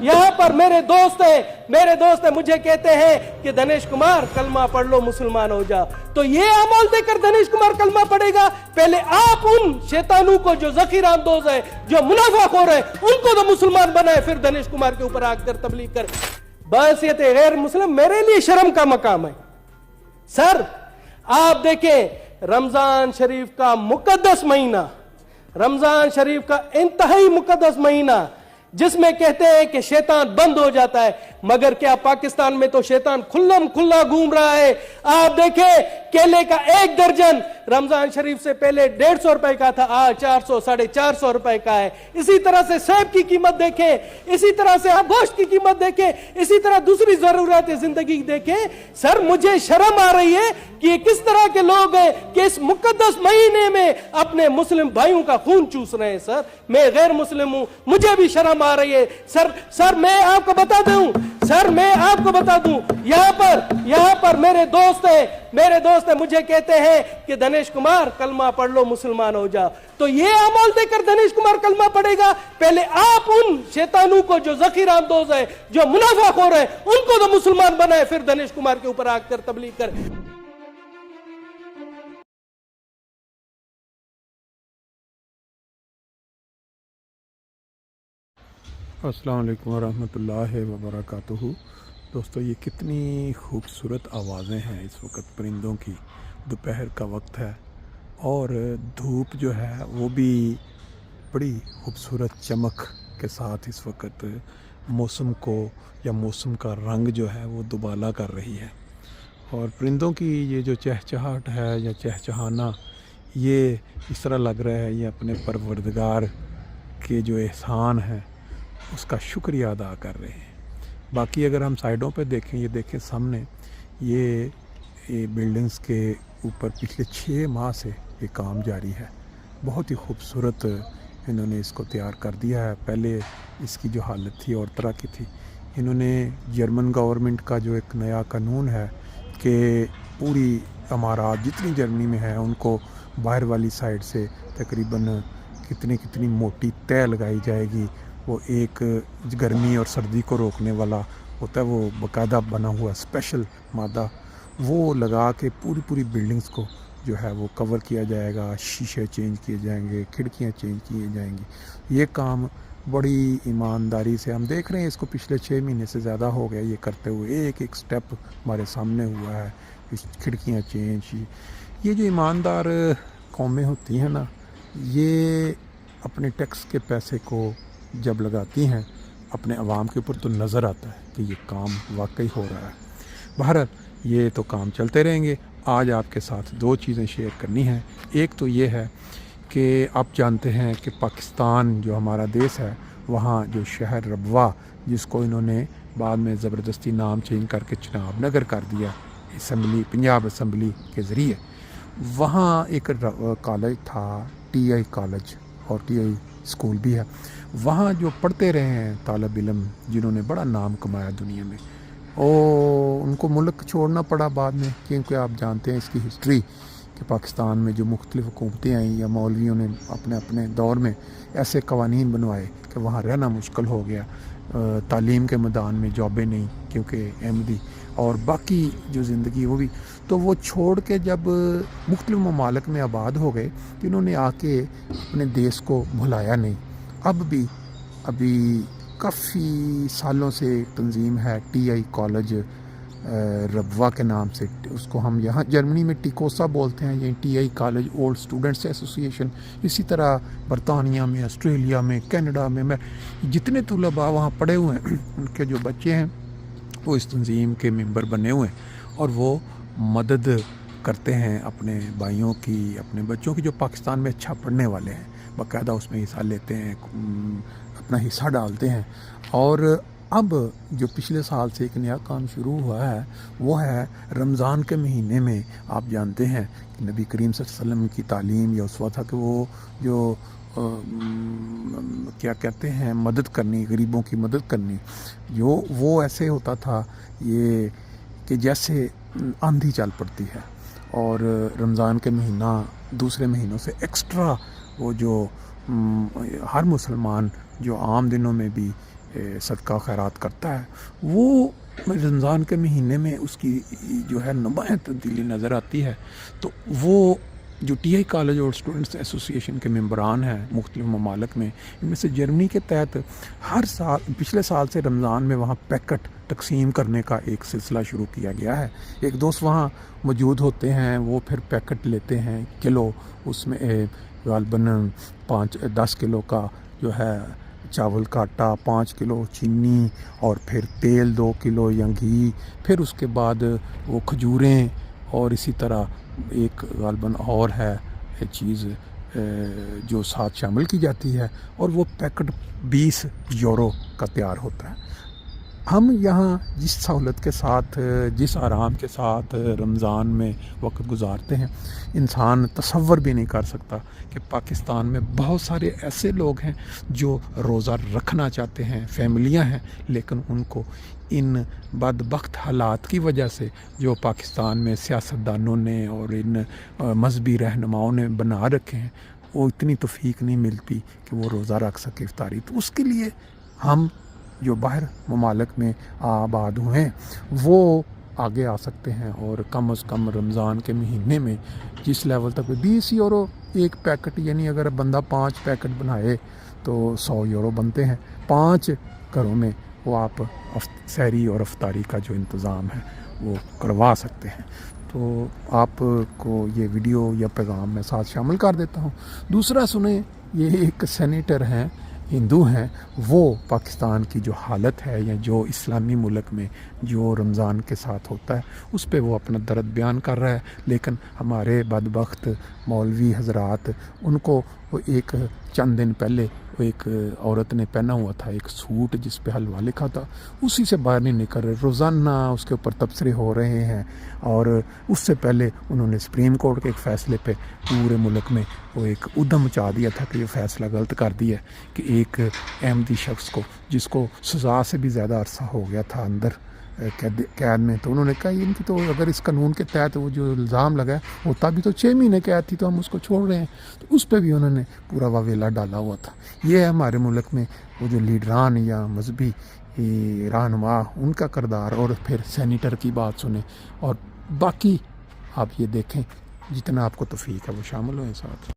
यहाँ पर मेरे दोस्त है मुझे कहते हैं कि दिनेश कुमार कलमा पढ़ लो मुसलमान हो जा। तो ये अमल देकर दिनेश कुमार कलमा पढ़ेगा? पहले आप उन शैतानों को जो ज़कीर अंदोज है, जो मुनाफाखोर है, उनको तो मुसलमान बनाए, फिर दिनेश कुमार के ऊपर आकर तबलीग कर। बहसीयत गैर मुस्लिम मेरे लिए शर्म का मकाम है। सर आप देखें, रमजान शरीफ का मुकद्दस महीना, रमजान शरीफ का इंतहाई मुकद्दस महीना, जिसमें कहते हैं कि शैतान बंद हो जाता है, मगर क्या पाकिस्तान में तो शैतान खुल्लम खुल्ला घूम रहा है। आप देखें, केले का एक दर्जन रमजान शरीफ से पहले 150 रुपए का था, आज 400 450 रुपए का है। इसी तरह से सेब की कीमत देखें, इसी तरह से आप गोश्त की कीमत देखें, इसी तरह दूसरी जरूरत जिंदगी देखें। सर मुझे शर्म आ रही है कि ये किस तरह के लोग हैं कि इस मुकद्दस महीने में अपने मुस्लिम भाइयों का खून चूस रहे हैं। सर मैं गैर मुस्लिम हूं, मुझे भी शर्म आ रही है। सर मैं आपको बता दूं, यहाँ पर मेरे दोस्त है मुझे कहते हैं कि दिनेश कुमार कलमा पढ़ लो मुसलमान हो जा। तो ये अमल देकर दिनेश कुमार कलमा पढ़ेगा? पहले आप उन शैतानों को जो ज़कीर अंदोज है, जो मुनाफाखोर है, उनको तो मुसलमान बनाए, फिर दिनेश कुमार के ऊपर आकर तबलीग कर। अस्सलाम वालेकुम वरहमतुल्लाहि वबरकातुहू। दोस्तों ये कितनी खूबसूरत आवाज़ें हैं इस वक्त परिंदों की। दोपहर का वक्त है और धूप जो है वो भी बड़ी खूबसूरत चमक के साथ इस वक्त मौसम को या मौसम का रंग जो है वो दुबाला कर रही है। और परिंदों की ये जो चहचहाहट है या चहचहाना, ये इस तरह लग रहा है ये अपने परवरदिगार के जो एहसान है उसका शुक्रिया अदा कर रहे हैं। बाकी अगर हम साइडों पे देखें, ये देखें सामने ये बिल्डिंग्स के ऊपर पिछले 6 माह से ये काम जारी है। बहुत ही खूबसूरत इन्होंने इसको तैयार कर दिया है। पहले इसकी जो हालत थी और तरह की थी। इन्होंने जर्मन गवर्नमेंट का जो एक नया कानून है कि पूरी इमारत जितनी जर्मनी में है उनको बाहर वाली साइड से तकरीबन कितनी मोटी तय लगाई जाएगी। वो एक गर्मी और सर्दी को रोकने वाला होता है, वो बाकायदा बना हुआ स्पेशल मादा, वो लगा के पूरी बिल्डिंग्स को जो है वो कवर किया जाएगा। शीशे चेंज किए जाएंगे, खिड़कियां चेंज किए जाएंगी। ये काम बड़ी ईमानदारी से हम देख रहे हैं। इसको पिछले 6 महीने से ज़्यादा हो गया ये करते हुए। एक स्टेप हमारे सामने हुआ है, खिड़कियाँ चेंज। ये जो ईमानदार कौमें होती हैं ना, ये अपने टैक्स के पैसे को जब लगाती हैं अपने अवाम के ऊपर तो नज़र आता है कि ये काम वाकई हो रहा है। बहरहाल ये तो काम चलते रहेंगे। आज आपके साथ 2 चीज़ें शेयर करनी हैं। एक तो ये है कि आप जानते हैं कि पाकिस्तान जो हमारा देश है, वहाँ जो शहर रबवा, जिसको इन्होंने बाद में ज़बरदस्ती नाम चेंज करके चनाब नगर कर दिया असम्बली, पंजाब असम्बली के ज़रिए, वहाँ एक कॉलेज था, TI कॉलेज और TI स्कूल भी है। वहाँ जो पढ़ते रहे हैं तालब इल्म, जिन्होंने बड़ा नाम कमाया दुनिया में, उनको मुल्क छोड़ना पड़ा बाद में, क्योंकि आप जानते हैं इसकी हिस्ट्री कि पाकिस्तान में जो मुख्तलिफ़ हुकूमतें आई या मौलवियों ने अपने अपने दौर में ऐसे कवानीन बनवाए कि वहाँ रहना मुश्किल हो गया। तालीम के मैदान में जॉबें नहीं, क्योंकि अहमदी और बाकी जो ज़िंदगी वो भी, तो वो छोड़ के जब मुख्तलिफ़ ममालिक में आबाद हो गए तो इन्होंने आके अपने देश को भुलाया नहीं। अब भी अभी काफ़ी सालों से तंजीम है TI कॉलेज रबवा के नाम से, उसको हम यहाँ जर्मनी में टिकोसा बोलते हैं, ये TI college old students association. इसी तरह बरतानिया में, ऑस्ट्रेलिया में, कनाडा में जितने तलबा वहाँ पढ़े हुए हैं, उनके जो बच्चे हैं वो इस तंजीम के मेंबर बने हुए हैं और वो मदद करते हैं अपने भाइयों की, अपने बच्चों की जो पाकिस्तान में अच्छा पढ़ने वाले हैं, बाकायदा उसमें हिस्सा लेते हैं, अपना हिस्सा डालते हैं। और अब जो पिछले साल से एक नया काम शुरू हुआ है वो है रमज़ान के महीने में। आप जानते हैं कि नबी करीम सल्लल्लाहु अलैहि वसल्लम की तालीम या उसवा था कि वो जो क्या कहते हैं, मदद करनी, गरीबों की मदद करनी, जो वो ऐसे होता था ये कि जैसे आंधी चल पड़ती है। और रमज़ान के महीना दूसरे महीनों से एक्स्ट्रा वो जो हर मुसलमान जो आम दिनों में भी صدقہ خیرات کرتا ہے وہ رمضان کے مہینے میں اس کی جو ہے نمایاں تبدیلی نظر آتی ہے. تو وہ جو ٹی آئی کالج اور اسٹوڈنٹس ایسوسی ایشن کے ممبران ہیں مختلف ممالک میں، ان میں سے جرمنی کے تحت ہر سال پچھلے سال سے رمضان میں وہاں پیکٹ تقسیم کرنے کا ایک سلسلہ شروع کیا گیا ہے. ایک دوست وہاں موجود ہوتے ہیں، وہ پھر پیکٹ لیتے ہیں کلو، اس میں غالباً 10 کلو کا جو ہے چاول کا آٹا، 5 کلو چینی، اور پھر تیل 2 کلو یا گھی، پھر اس کے بعد وہ کھجوریں، اور اسی طرح ایک غالباً اور ہے چیز جو ساتھ شامل کی جاتی ہے، اور وہ پیکٹ 20 یورو کا تیار ہوتا ہے. ہم یہاں جس سہولت کے ساتھ، جس آرام کے ساتھ رمضان میں وقت گزارتے ہیں، انسان تصور بھی نہیں کر سکتا کہ پاکستان میں بہت سارے ایسے لوگ ہیں جو روزہ رکھنا چاہتے ہیں، فیملیاں ہیں، لیکن ان کو ان بدبخت حالات کی وجہ سے جو پاکستان میں سیاستدانوں نے اور ان مذہبی رہنماؤں نے بنا رکھے ہیں، وہ اتنی توفیق نہیں ملتی کہ وہ روزہ رکھ سکے افطاری. تو اس کے لیے ہم جو باہر ممالک میں آباد ہوئے ہیں وہ آگے آ سکتے ہیں، اور کم از کم رمضان کے مہینے میں جس لیول تک 20 یورو ایک پیکٹ، یعنی اگر بندہ 5 پیکٹ بنائے تو 100 یورو بنتے ہیں. 5 گھروں میں وہ آپ سحری اور افطاری کا جو انتظام ہے وہ کروا سکتے ہیں. تو آپ کو یہ ویڈیو یا پیغام میں ساتھ شامل کر دیتا ہوں. دوسرا سنیں، یہ ایک سینیٹر ہیں، ہندو ہیں، وہ پاکستان کی جو حالت ہے یا جو اسلامی ملک میں جو رمضان کے ساتھ ہوتا ہے اس پہ وہ اپنا درد بیان کر رہا ہے. لیکن ہمارے بدبخت مولوی حضرات، ان کو وہ ایک چند دن پہلے وہ ایک عورت نے پہنا ہوا تھا ایک سوٹ جس پہ حلوہ لکھا تھا، اسی سے باہر نہیں نکل رہے. روزانہ اس کے اوپر تبصرے ہو رہے ہیں، اور اس سے پہلے انہوں نے سپریم کورٹ کے ایک فیصلے پہ پورے ملک میں وہ ایک ادھم مچا دیا تھا کہ یہ فیصلہ غلط کر دیا کہ ایک احمدی شخص کو، جس کو سزا سے بھی زیادہ عرصہ ہو گیا تھا اندر قید میں، تو انہوں نے کہا ان کی تو اگر اس قانون کے تحت وہ جو الزام لگا ہے ہوتا بھی تو 6 مہینے قید تھی، تو ہم اس کو چھوڑ رہے ہیں. تو اس پہ بھی انہوں نے پورا واویلا ڈالا ہوا تھا. یہ ہے ہمارے ملک میں وہ جو لیڈران یا مذہبی رہنما، ان کا کردار. اور پھر سینیٹر کی بات سنیں، اور باقی آپ یہ دیکھیں جتنا آپ کو توفیق ہے وہ شامل ہوئیں ساتھ.